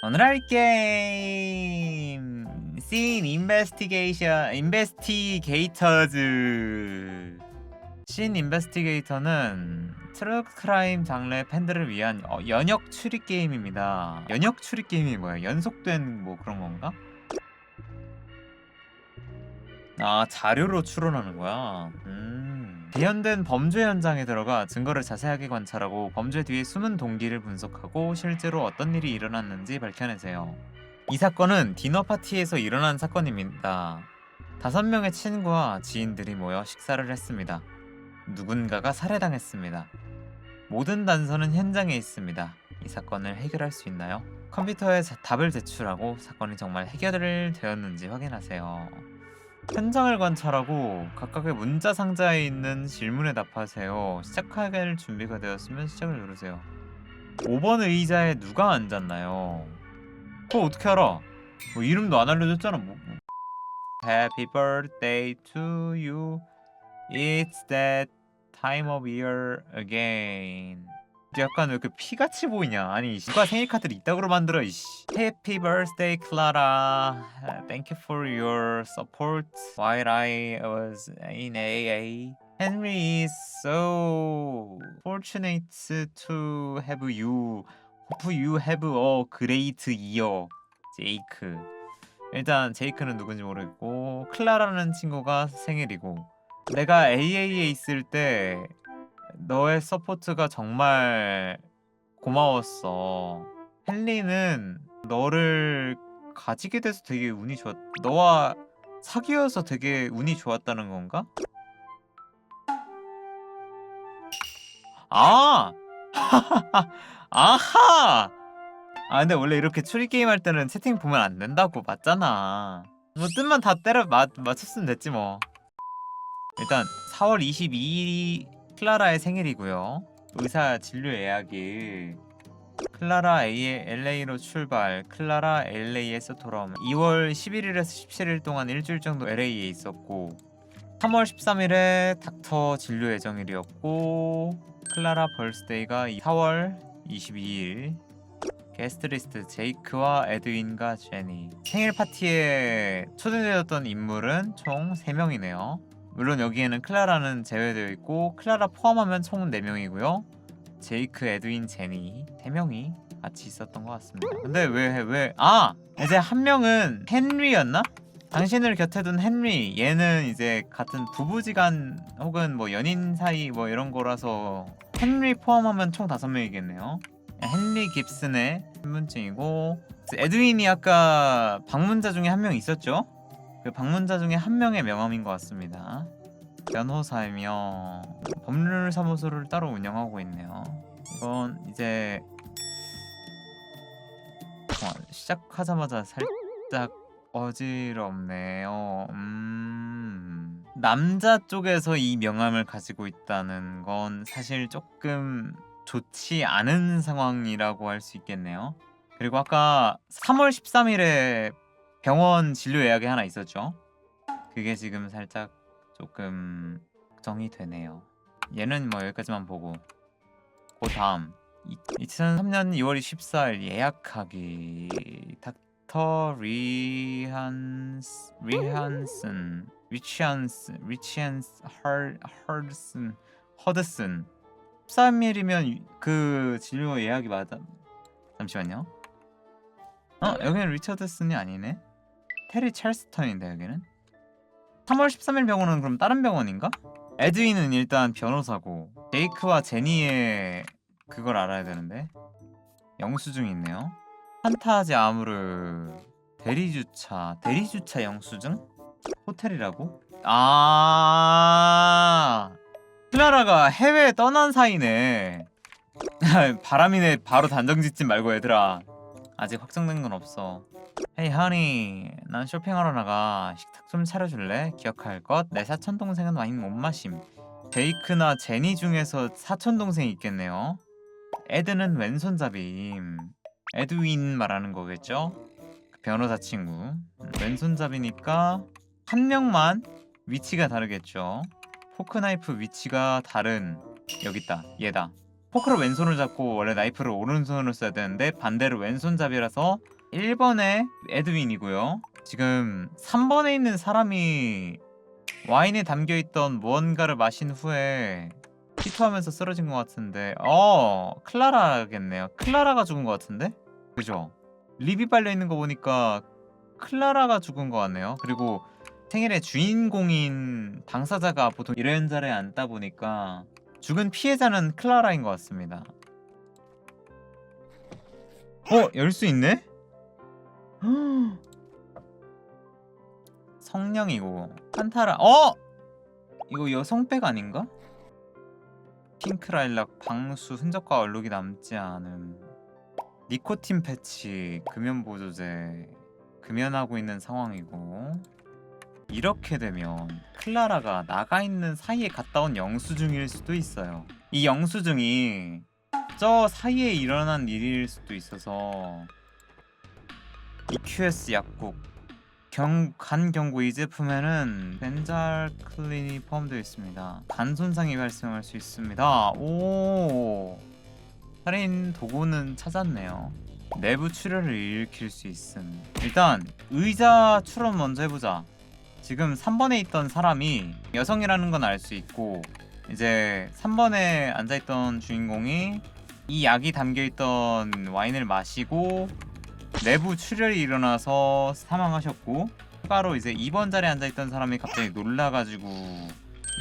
오늘 할 게임 씬 인베스티게이터즈. 씬 인베스티게이터는 트루 크라임 장르 팬들을 위한 연역 추리 게임입니다. 연역 추리 게임이 뭐야? 연속된 뭐 그런 건가? 아, 자료로 추론하는 거야. 재현된 범죄 현장에 들어가 증거를 자세하게 관찰하고 범죄 뒤에 숨은 동기를 분석하고 실제로 어떤 일이 일어났는지 밝혀내세요. 이 사건은 디너 파티에서 일어난 사건입니다. 5명의 친구와 지인들이 모여 식사를 했습니다. 누군가가 살해당했습니다. 모든 단서는 현장에 있습니다. 이 사건을 해결할 수 있나요? 컴퓨터에 답을 제출하고 사건이 정말 해결되었는지 확인하세요. 현장을 관찰하고 각각의 문자 상자에 있는 질문에 답하세요. 시작할 준비가 되었으면 시작을 누르세요. 5번 의자에 누가 앉았나요? 그거 어떻게 알아? 뭐 이름도 안 알려줬잖아. 뭐. Happy birthday to you. It's that time of year again. 약간 왜 이렇게 피같이 보이냐? 아니 누가 생일 카드를 이따구로 만들어 이씨. Happy birthday, Clara. Thank you for your support while I was in AA. Henry is so fortunate to have you. Hope you have a great year. 제이크. 일단 제이크는 누군지 모르겠고 클라라는 친구가 생일이고 내가 AA에 있을 때 너의 서포트가 정말 고마웠어. 헨리는 너를 가지게 돼서 되게 운이 좋았. 너와 사귀어서 되게 운이 좋았다는 건가? 아! 아하! 아 근데 원래 이렇게 추리 게임 할 때는 채팅 보면 안 된다고 맞잖아. 뭐 뜻만 다 때려 맞췄으면 됐지 뭐. 일단 4월 22일이 클라라의 생일이고요. 의사 진료 예약이 클라라 LA로 출발. 클라라 LA에서 돌아오면 2월 11일에서 17일 동안 일주일 정도 LA에 있었고 3월 13일에 닥터 진료 예정일이었고 클라라 벌스데이가 4월 22일. 게스트리스트 제이크와 에드윈과 제니. 생일 파티에 초대되었던 인물은 총 3명이네요. 물론 여기에는 클라라는 제외되어 있고 클라라 포함하면 총 4명이고요. 제이크, 에드윈, 제니 3명이 같이 있었던 것 같습니다. 근데 이제 한 명은 헨리였나? 당신을 곁에 둔 헨리. 얘는 이제 같은 부부지간 혹은 뭐 연인 사이 뭐 이런 거라서 헨리 포함하면 총 5명이겠네요. 헨리 깁슨의 신분증이고 에드윈이 아까 방문자 중에 한 명 있었죠? 그 방문자 중에 한 명의 명함인 것 같습니다. 변호사이며 법률사무소를 따로 운영하고 있네요. 이건 이제 시작하자마자 살짝 어지럽네요. 남자 쪽에서 이 명함을 가지고 있다는 건 사실 조금 좋지 않은 상황이라고 할 수 있겠네요. 그리고 아까 3월 13일에 병원 진료 예약이 하나 있었죠. 그게 지금 살짝 조금 걱정이 되네요. 얘는 뭐 여기까지만 보고 그 다음 2003년 2월 24일 예약하기. 닥터 허드슨 13일이면 그 진료 예약이 맞아. 잠시만요. 여기는 리처드슨이 아니네. 테리 찰스턴인데 여기는 3월 13일 병원은 그럼 다른 병원인가? 에드윈은 일단 변호사고 제이크와 제니의 그걸 알아야 되는데 영수증이 있네요. 판타지 아무르 대리주차 영수증? 호텔이라고? 클라라가 해외에 떠난 사이네. 바람이네. 바로 단정 짓지 말고 얘들아. 아직 확정된 건 없어. Hey honey, 난 쇼핑하러 나가. 식탁 좀 차려줄래? 기억할 것. 내 사촌 동생은 와인 못 마심. 제이크나 제니 중에서 사촌 동생이 있겠네요. 에드는 왼손잡이임. 에드윈 말하는 거겠죠? 변호사 친구. 왼손잡이니까 한 명만 위치가 다르겠죠. 포크나이프 위치가 다른. 여기 있다. 얘다. 포크로 왼손을 잡고 원래 나이프를 오른손으로 써야 되는데 반대로 왼손잡이라서 1번에 에드윈이고요. 지금 3번에 있는 사람이 와인에 담겨있던 무언가를 마신 후에 피토하면서 쓰러진 것 같은데 클라라겠네요. 클라라가 죽은 것 같은데? 그죠? 립이 빨려있는 거 보니까 클라라가 죽은 것 같네요. 그리고 생일의 주인공인 당사자가 보통 이런 자리에 앉다 보니까 죽은 피해자는 클라라인 것 같습니다. 열 수 있네? 성냥이고 판타라. 이거 여성백 아닌가? 핑크라일락 방수 흔적과 얼룩이 남지 않음. 니코틴 패치 금연 보조제 금연하고 있는 상황이고, 이렇게 되면 클라라가 나가 있는 사이에 갔다 온 영수증일 수도 있어요. 이 영수증이 저 사이에 일어난 일일 수도 있어서 EQS 약국 간 경고 이 제품에는 벤잘클린이 포함되어 있습니다. 간 손상이 발생할 수 있습니다. 오, 살인 도구는 찾았네요. 내부 출혈을 일으킬 수 있음. 일단 의자 추론 먼저 해보자. 지금 3번에 있던 사람이 여성이라는 건 알 수 있고, 이제 3번에 앉아있던 주인공이 이 약이 담겨있던 와인을 마시고 내부 출혈이 일어나서 사망하셨고, 추가로 이제 2번 자리에 앉아있던 사람이 갑자기 놀라가지고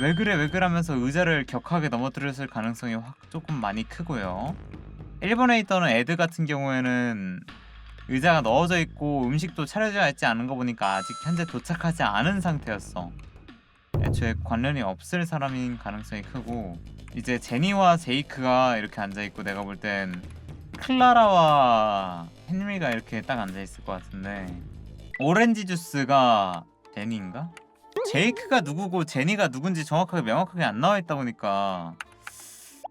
왜 그래 하면서 의자를 격하게 넘어뜨렸을 가능성이 조금 많이 크고요. 1번에 있던 애드 같은 경우에는 의자가 넣어져 있고 음식도 차려져 있지 않은 거 보니까 아직 현재 도착하지 않은 상태였어. 애초에 관련이 없을 사람인 가능성이 크고, 이제 제니와 제이크가 이렇게 앉아있고 내가 볼 땐 클라라와 헨리가 이렇게 딱 앉아있을 것 같은데, 오렌지 주스가 제니인가? 제이크가 누구고 제니가 누군지 정확하게 명확하게 안 나와있다 보니까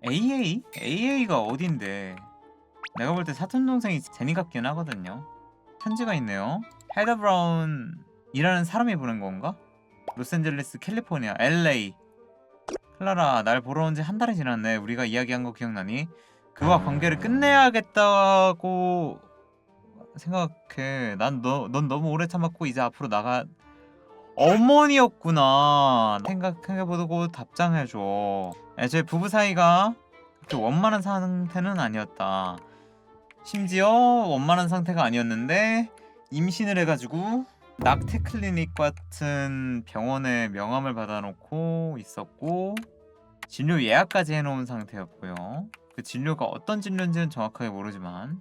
AA? AA가 어딘데? 내가 볼 때 사촌동생이 제니 같긴 하거든요. 편지가 있네요. 헤더 브라운이라는 사람이 보낸 건가? 로스앤젤레스, 캘리포니아, LA. 클라라, 날 보러 온 지 한 달이 지났네. 우리가 이야기한 거 기억나니? 그와 관계를 끝내야겠다고 생각해. 넌 너무 오래 참았고 이제 앞으로 나가. 어머니였구나. 생각해보고 답장해줘. 애초에 부부 사이가 그렇게 원만한 상태는 아니었다. 심지어 원만한 상태가 아니었는데 임신을 해가지고 낙태 클리닉 같은 병원에 명함을 받아놓고 있었고, 진료 예약까지 해놓은 상태였고요. 그 진료가 어떤 진료인지는 정확하게 모르지만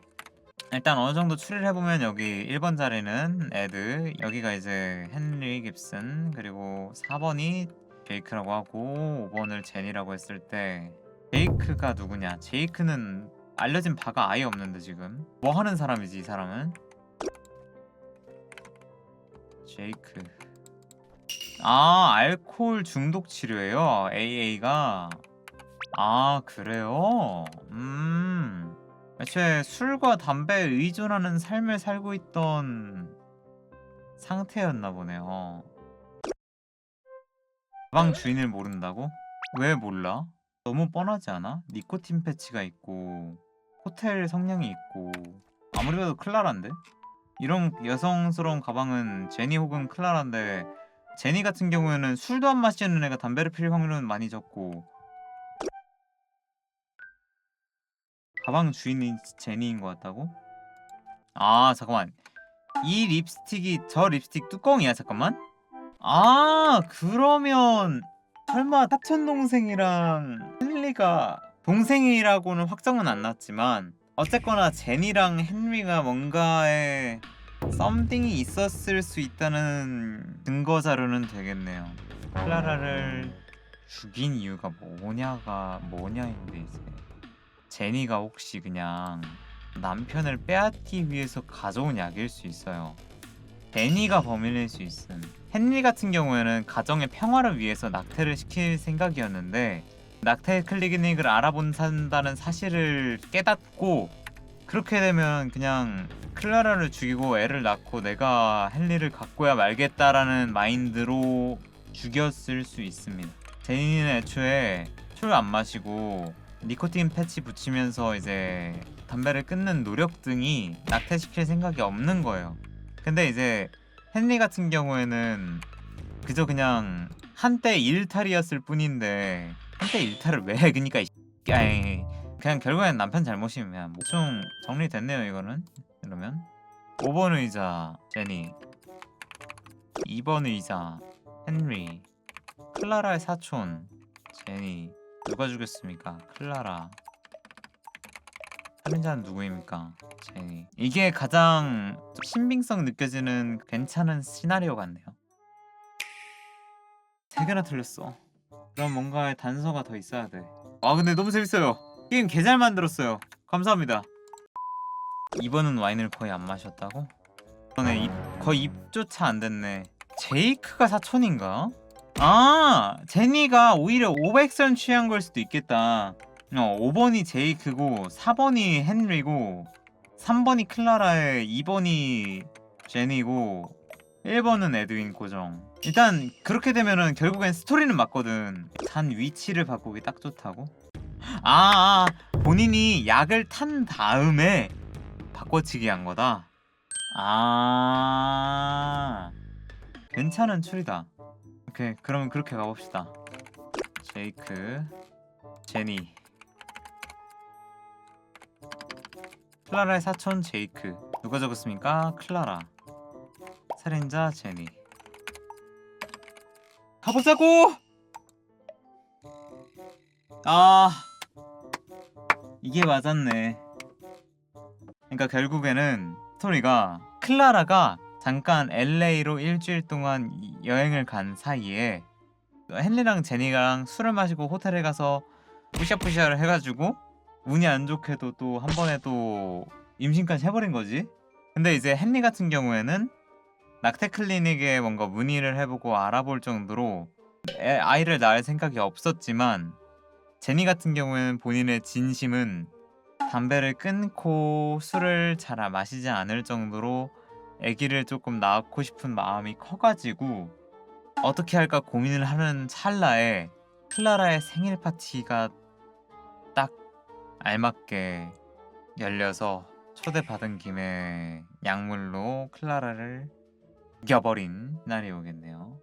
일단 어느 정도 추리를 해보면 여기 1번 자리는 에드, 여기가 이제 헨리 깁슨, 그리고 4번이 제이크라고 하고 5번을 제니라고 했을 때 제이크가 누구냐? 제이크는 알려진 바가 아예 없는데 지금 뭐 하는 사람이지 이 사람은? 제이크. 알코올 중독 치료예요. AA가. 그래요? 애초에 술과 담배에 의존하는 삶을 살고 있던 상태였나 보네요. 가방 주인을 모른다고? 왜 몰라? 너무 뻔하지 않아? 니코틴 패치가 있고 호텔 성냥이 있고, 아무리 봐도 클라라인데? 이런 여성스러운 가방은 제니 혹은 클라라인데, 제니 같은 경우에는 술도 안 마시는 애가 담배를 필 확률은 많이 적고, 가방 주인이 제니인 것 같다고? 잠깐만, 이 립스틱이 저 립스틱 뚜껑이야? 잠깐만. 그러면 설마 사촌동생이랑 헨리가 동생이라고는 확정은 안 났지만 어쨌거나 제니랑 헨리가 뭔가에 썸띵이 있었을 수 있다는 증거 자료는 되겠네요. 클라라를 죽인 이유가 뭐냐인데, 이제 제니가 혹시 그냥 남편을 빼앗기 위해서 가져온 약일 수 있어요. 제니가 범인일 수 있음. 헨리 같은 경우에는 가정의 평화를 위해서 낙태를 시킬 생각이었는데 낙태 클리닉을 알아본다는 사실을 깨닫고, 그렇게 되면 그냥 클라라를 죽이고 애를 낳고 내가 헨리를 갖고야 말겠다라는 마인드로 죽였을 수 있습니다. 제니는 애초에 술 안 마시고 니코틴 패치 붙이면서 이제 담배를 끊는 노력 등이 낙태시킬 생각이 없는 거예요. 근데 이제 헨리 같은 경우에는 그저 그냥 한때 일탈이었을 뿐인데 한때 일탈을 왜 해? 그니까 아이, 그냥 결국엔 남편 잘못이면 대충 정리됐네요 이거는. 이러면 5번 의자 제니, 2번 의자 헨리, 클라라의 사촌 제니. 누가 죽였습니까? 클라라. 살인자는 누구입니까? 제니. 이게 가장 신빙성 느껴지는 괜찮은 시나리오 같네요. 3개나 틀렸어. 그럼 뭔가의 단서가 더 있어야 돼. 아 근데 너무 재밌어요. 게임 개 잘 만들었어요. 감사합니다. 이번은 와인을 거의 안 마셨다고? 그러네. 거의 입조차 안 됐네. 제이크가 사촌인가? 아 제니가 오히려 500선 취한 걸 수도 있겠다. 5번이 제이크고 4번이 헨리고 3번이 클라라에 2번이 제니고 1번은 에드윈 고정. 일단 그렇게 되면은 결국엔 스토리는 맞거든. 단 위치를 바꾸기 딱 좋다고? 본인이 약을 탄 다음에 바꿔치기 한 거다. 괜찮은 추리다. 오케이 그러면 그렇게 가봅시다. 제이크 제니 클라라의 사촌 제이크. 누가 적었습니까? 클라라. 살인자 제니. 가보자고! 이게 맞았네. 그러니까 결국에는 스토리가 클라라가 잠깐 LA로 일주일 동안 여행을 간 사이에 헨리랑 제니랑 술을 마시고 호텔에 가서 뿌샤뿌샤를 해가지고 운이 안 좋게도 또 한 번에 또 임신까지 해버린 거지. 근데 이제 헨리 같은 경우에는 낙태 클리닉에 뭔가 문의를 해보고 알아볼 정도로 아이를 낳을 생각이 없었지만 제니 같은 경우에는 본인의 진심은 담배를 끊고 술을 잘 마시지 않을 정도로 아기를 조금 낳고 싶은 마음이 커가지고 어떻게 할까 고민을 하는 찰나에 클라라의 생일 파티가 딱 알맞게 열려서 초대받은 김에 약물로 클라라를 죽여버린 날이 오겠네요.